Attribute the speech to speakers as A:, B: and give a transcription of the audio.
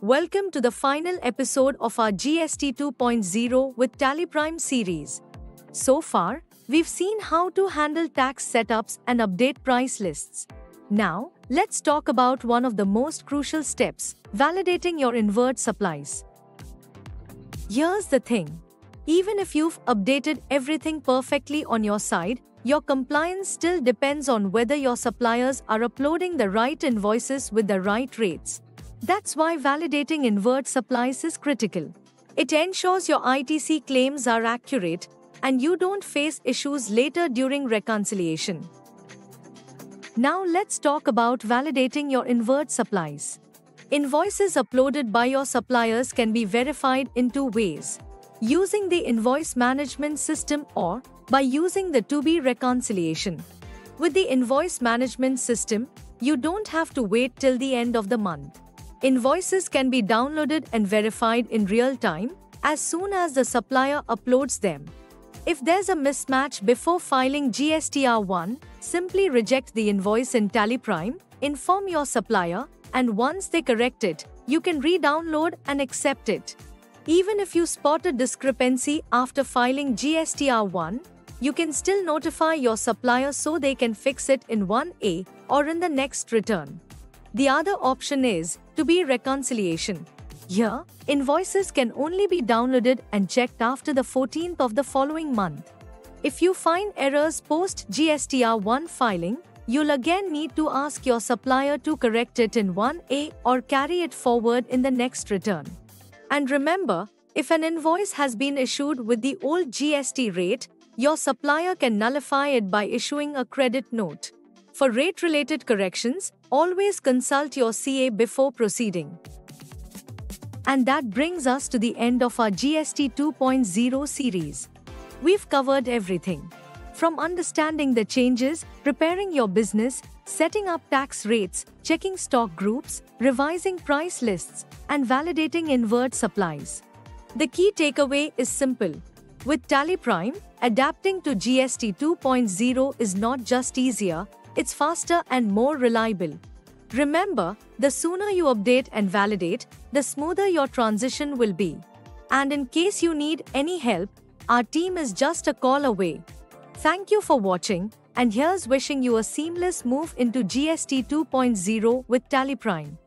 A: Welcome to the final episode of our GST 2.0 with TallyPrime series. So far, we've seen how to handle tax setups and update price lists. Now, let's talk about one of the most crucial steps, validating your inward supplies. Here's the thing. Even if you've updated everything perfectly on your side, your compliance still depends on whether your suppliers are uploading the right invoices with the right rates. That's why validating inward supplies is critical. It ensures your ITC claims are accurate and you don't face issues later during reconciliation. Now let's talk about validating your inward supplies. Invoices uploaded by your suppliers can be verified in two ways: using the invoice management system or by using the to-be reconciliation. With the invoice management system, you don't have to wait till the end of the month. Invoices can be downloaded and verified in real time as soon as the supplier uploads them. If there's a mismatch before filing GSTR1, simply reject the invoice in TallyPrime, inform your supplier, and once they correct it, you can re-download and accept it. Even if you spot a discrepancy after filing GSTR1, you can still notify your supplier so they can fix it in 1A or in the next return. The other option is to-be reconciliation. Here, invoices can only be downloaded and checked after the 14th of the following month. If you find errors post-GSTR1 filing, you'll again need to ask your supplier to correct it in 1A or carry it forward in the next return. And remember, if an invoice has been issued with the old GST rate, your supplier can nullify it by issuing a credit note. For rate-related corrections, always consult your CA before proceeding. And that brings us to the end of our GST 2.0 series. We've covered everything. From understanding the changes, preparing your business, setting up tax rates, checking stock groups, revising price lists, and validating inward supplies. The key takeaway is simple. With TallyPrime, adapting to GST 2.0 is not just easier, it's faster and more reliable. Remember, the sooner you update and validate, the smoother your transition will be. And in case you need any help, our team is just a call away. Thank you for watching, and here's wishing you a seamless move into GST 2.0 with TallyPrime.